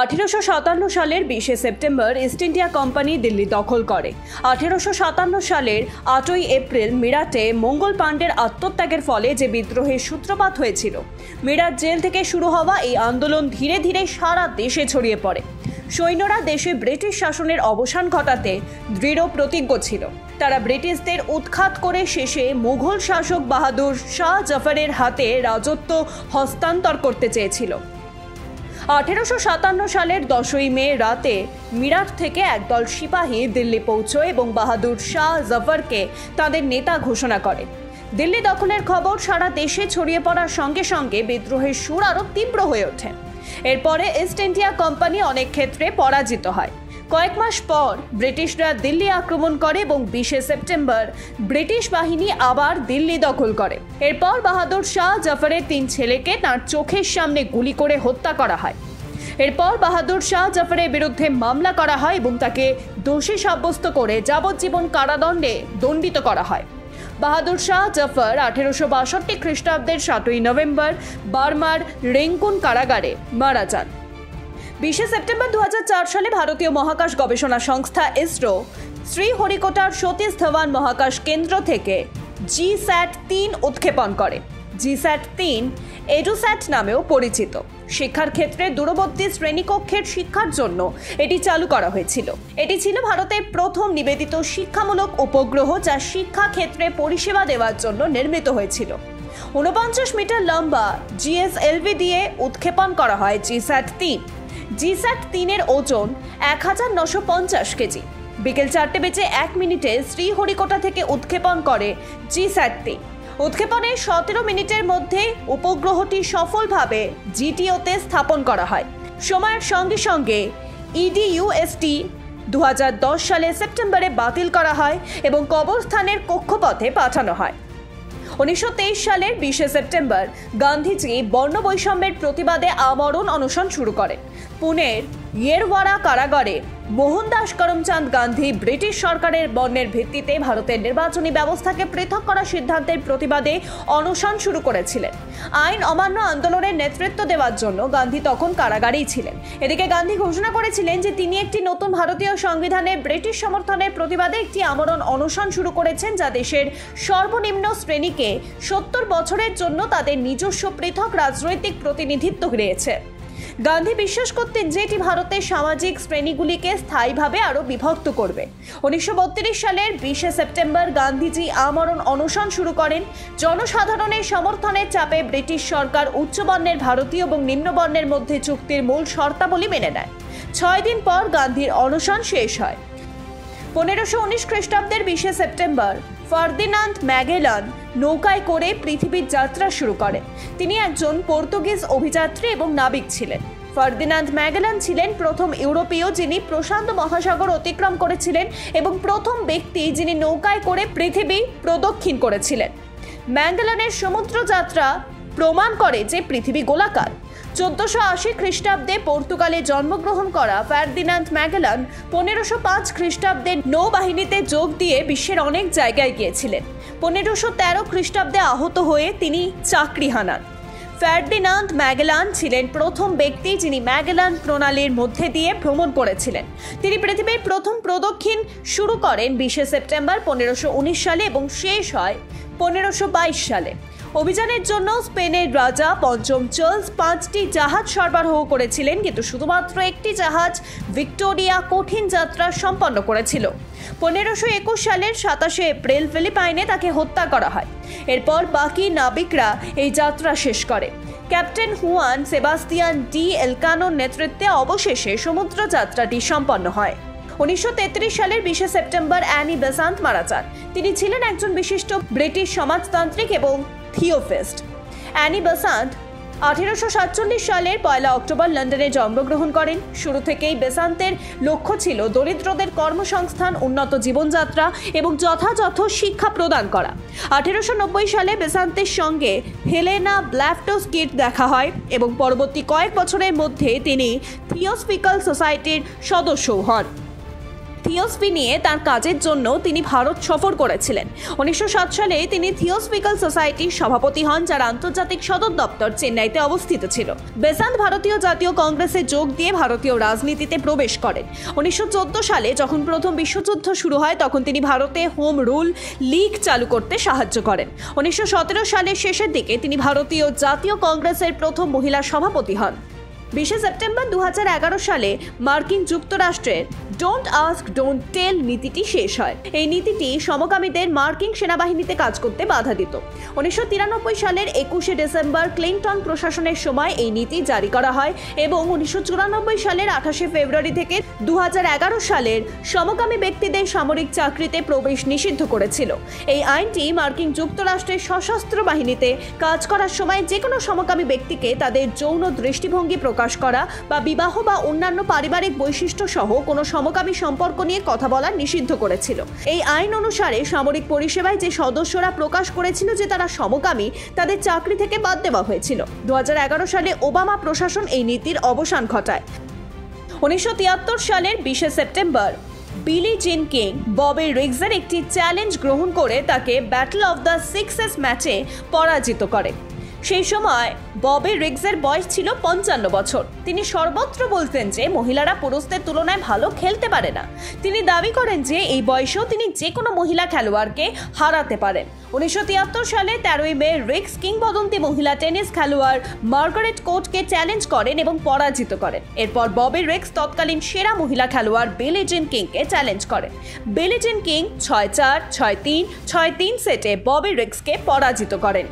1857 সালের 20 September east India company Delhi দখল করে। 1857 সালের 8ই এপ্রিল মিরাটে মঙ্গল পাণ্ডের আত্মত্যাগের ফলে যে বিদ্রোহের সূত্রপাত হয়েছিল, মিরাট জেল থেকে শুরু হওয়া এই আন্দোলন ধীরে ধীরে সারা দেশে ছড়িয়ে পড়ে। সৈন্যরা দেশে ব্রিটিশ শাসনের অবসান ঘটাতে দৃঢ় প্রতিজ্ঞ ছিল। তারা ব্রিটিশদের উৎখাত করে শেষে মুঘল শাসক বাহাদুর শাহ জাফরের হাতে রাজত্ব হস্তান্তর করতে চেয়েছিল। 1857 সালের 10ই মে রাতে মিরাট থেকে একদল সিপাহী দিল্লি পৌঁছয় এবং বাহাদুর শাহ জাফরকে তাদের নেতা ঘোষণা করে। দিল্লি দখলের খবর সারা দেশে ছড়িয়ে পড়ার সঙ্গে সঙ্গে বিদ্রোহের সুর আরও তীব্র হয়ে ওঠে। এরপরে ইস্ট ইন্ডিয়া কোম্পানি অনেক ক্ষেত্রে পরাজিত হয়। কয়েক মাস পর ব্রিটিশরা দিল্লি আক্রমণ করে এবং 20 সেপ্টেম্বর ব্রিটিশ বাহিনী আবার দিল্লি দখল করে। এরপর বাহাদুর শাহ জাফরের 3 ছেলেকে তার চোখের সামনে গুলি করে হত্যা করা হয়। এরপর বাহাদুর শাহ জাফরের বিরুদ্ধে মামলা করা হয় এবং তাকে দোষী সাব্যস্ত করে যাবজ্জীবন কারাদণ্ডে দণ্ডিত করা হয়। বাহাদুর শাহ জাফর 1862 খ্রিস্টাব্দের 7ই নভেম্বর বার্মার রেঙ্গুন কারাগারে মারা যান। 20 সেপ্টেম্বর 2004 সালে ভারতীয় মহাকাশ গবেষণা সংস্থা ইসরো শ্রীহরিকোটার সতীশ ধাওয়ান মহাকাশ কেন্দ্র থেকে GSAT-3 উৎক্ষেপণ করে। GSAT-3 এডুস্যাট নামেও পরিচিত। শিক্ষার ক্ষেত্রে দূরবর্তী শ্রেণীকক্ষের শিক্ষার জন্য এটি চালু করা হয়েছিল। এটি ছিল ভারতের প্রথম নিবেদিত শিক্ষামূলক উপগ্রহ, যা শিক্ষা ক্ষেত্রে পরিষেবা দেওয়ার জন্য নির্মিত হয়েছিল। 49 মিটার লম্বা GSLV দিয়ে উৎক্ষেপণ করা হয় GSAT-3। GSAT-3 এর ওজন 1950 কেজি। বিকেল 4:01 শ্রীহরিকোটা থেকে উৎক্ষেপণ করে GSAT-3। উৎক্ষেপণের 17 মিনিটের মধ্যে উপগ্রহটি সফলভাবে GTO-তে স্থাপন করা হয়। সময়ের সঙ্গে সঙ্গে EDUST 2010 সালে সেপ্টেম্বরে বাতিল করা হয় এবং কবরস্থানের কক্ষপথে পাঠানো হয়। 1923 সালের 20 সেপ্টেম্বর গান্ধীজি বর্ণবৈষম্যের প্রতিবাদে আমরণ অনশন শুরু করেন। পুনের ইয়েরওয়াড়া কারাগারে মোহনদাস করমচাঁদ গান্ধী ব্রিটিশ সরকারের বর্ণের ভিত্তিতে ভারতের নির্বাচনী ব্যবস্থাকে পৃথক করার সিদ্ধান্তের প্রতিবাদে অনশন শুরু করেছিলেন। আইন অমান্য আন্দোলনের নেতৃত্ব দেওয়ার জন্য গান্ধী তখন কারাগারেই ছিলেন। এদিকে গান্ধী ঘোষণা করেছিলেন যে তিনি একটি নতুন ভারতীয় সংবিধানে ব্রিটিশ সমর্থনের প্রতিবাদে একটি আমরণ অনশন শুরু করেছেন, যা দেশের সর্বনিম্ন শ্রেণীকে 70 বছরের জন্য তাদের নিজস্ব পৃথক রাজনৈতিক প্রতিনিধিত্ব দিয়েছে। গান্ধী বিশ্বাস করতেন যে এটি ভারতের সামাজিক শ্রেণীগুলিকে স্থায়ীভাবে আরও বিভক্ত করবে। 1932 সালের 20 সেপ্টেম্বর গান্ধীজি আমরণ অনশন শুরু করেন। জনসাধারণের সমর্থনের চাপে ব্রিটিশ সরকার উচ্চবর্ণের ভারতীয় এবং নিম্নবর্ণের মধ্যে চুক্তির মূল শর্তাবলী মেনে নেয়। 6 দিন পর গান্ধীর অনশন শেষ হয়। 1519 খ্রিস্টাব্দের 20 সেপ্টেম্বর ফার্দিনান্দ ম্যাগেলান নৌকায় করে পৃথিবীর যাত্রা শুরু করেন। তিনি একজন পর্তুগিজ অভিযাত্রী এবং নাবিক ছিলেন। ফার্দিনান্দ ম্যাগেলান ছিলেন প্রথম ইউরোপীয় যিনি প্রশান্ত মহাসাগর অতিক্রম করেছিলেন এবং প্রথম ব্যক্তি যিনি নৌকায় করে পৃথিবী প্রদক্ষিণ করেছিলেন। ম্যাগেলানের সমুদ্র যাত্রা প্রমাণ করে যে পৃথিবী গোলাকার। 1480 খ্রিস্টাব্দে পর্তুগালে জন্মগ্রহণ করা ফার্দিনান্দ ম্যাগেলান 1505 খ্রিস্টাব্দে নৌবাহিনীতে যোগ দিয়ে বিশ্বের অনেক জায়গায় গিয়েছিলেন। 1513 খ্রিস্টাব্দে আহত হয়ে তিনি চাকরি হারান। ফার্দিনান্দ ম্যাগেলান ছিলেন প্রথম ব্যক্তি যিনি ম্যাগেলান প্রণালীর মধ্যে দিয়ে ভ্রমণ করেছিলেন। তিনি পৃথিবীর প্রথম প্রদক্ষিণ শুরু করেন 20 সেপ্টেম্বর 1519 সালে এবং শেষ হয় 1522 সালে। অভিযানের জন্য স্পেনের রাজা পঞ্চম চার্লস 5টি জাহাজ সরবরাহ করেছিলেন, কিন্তু শুধুমাত্র একটি জাহাজ ভিক্টোরিয়া কঠিন যাত্রা সম্পন্ন করেছিল। 1521 সালের 27 এপ্রিল ফিলিপাইনে তাকে হত্যা করা হয়। এরপর বাকি নাবিকরা এই যাত্রা শেষ করে। ক্যাপ্টেন হুয়ান সেবাস্তিয়ান ডি এলকানোর নেতৃত্বে অবশেষে সমুদ্র যাত্রাটি সম্পন্ন হয়। 1933 সালের 20 সেপ্টেম্বর অ্যানি বেসান্ট মারা যান। তিনি ছিলেন একজন বিশিষ্ট ব্রিটিশ সমাজতান্ত্রিক এবং থিওসফিস্ট। অ্যানি বেসান্ট 1847 সালের 1 অক্টোবর লন্ডনে জন্মগ্রহণ করেন। শুরু থেকেই বেসান্তের লক্ষ্য ছিল দরিদ্রদের কর্মসংস্থান, উন্নত জীবনযাত্রা এবং যথাযথ শিক্ষা প্রদান করা। 1890 সালে বেসান্তের সঙ্গে হেলেনা ব্ল্যাফটোস্কির দেখা হয় এবং পরবর্তী কয়েক বছরের মধ্যে তিনি থিওসফিক্যাল সোসাইটির সদস্যও হন। থিওসফি নিয়ে তার কাজের জন্য তিনি ভারত সফর করেছিলেন। 1907 সালে তিনি থিওসফিক্যাল সোসাইটির সভাপতি হন, যার আন্তর্জাতিক সদর দপ্তর চেন্নাইতে অবস্থিত ছিল। বেসান্ত ভারতীয় জাতীয় কংগ্রেসে যোগ দিয়ে ভারতীয় রাজনীতিতে প্রবেশ করেন। 1914 সালে যখন প্রথম বিশ্বযুদ্ধ শুরু হয় তখন তিনি ভারতে হোম রুল লীগ চালু করতে সাহায্য করেন। 1917 সালের শেষের দিকে তিনি ভারতীয় জাতীয় কংগ্রেসের প্রথম মহিলা সভাপতি হন। 20 সেপ্টেম্বর 2011 সালে মার্কিন যুক্তরাষ্ট্রের ডোন্ট আস্ক ডোন্ট টেল নীতিটি শেষ হয়। এই নীতিটি সমকামীদের মার্কিন সেনাবাহিনীতে কাজ করতে বাধা দিত। 1993 সালের 21 ডিসেম্বর ক্লিনটন প্রশাসনের সময় এই নীতি জারি করা হয় এবং 1994 সালের 28 ফেব্রুয়ারি থেকে 2011 সালের সমকামী ব্যক্তিদের সামরিক চাকরিতে প্রবেশ নিষিদ্ধ করেছিল। এই আইনটি মার্কিন যুক্তরাষ্ট্রের সশস্ত্র বাহিনীতে কাজ করার সময় যে কোনো সমকামী ব্যক্তিকে তাদের যৌন দৃষ্টিভঙ্গি প্রকাশ করা বা বিবাহ বা অন্যান্য পারিবারিক বৈশিষ্ট্য সহ কোনো সমকামী সম্পর্ক নিয়ে কথা বলা নিষিদ্ধ করেছিল। এই আইন অনুসারে সামরিক পরিষেবায় যে সদস্যরা প্রকাশ করেছিল যে তারা সমকামী, তাদের চাকরি থেকে বাদ দেওয়া হয়েছিল। 2011 সালে ওবামা প্রশাসন এই নীতির অবসান ঘটায়। 1973 সালের 20 সেপ্টেম্বর বিলি জিন কিং ববি রিগসের একটি চ্যালেঞ্জ গ্রহণ করে তাকে ব্যাটল অফ দ্য সিক্সেস ম্যাচে পরাজিত করে। সেই সময় ববি রিগসের বয়স ছিল 55 বছর। তিনি সর্বত্র বলতেন যে মহিলারা পুরুষদের তুলনায় ভালো খেলতে পারে না। তিনি দাবি করেন যে এই বয়সেও তিনি যে কোনো মহিলা খেলোয়াড়কে হারাতে পারেন। 1973 সালে 13 মে রিগস কিংবদন্তি মহিলা টেনিস খেলোয়াড় মার্গারেট কোর্টকে চ্যালেঞ্জ করেন এবং পরাজিত করেন। এরপর ববি রিগস তৎকালীন সেরা মহিলা খেলোয়াড় বিলি জিন কিংকে চ্যালেঞ্জ করেন। বিলি জিন কিং 6-4, 6-3, 6-3 সেটে ববি রিগসকে পরাজিত করেন।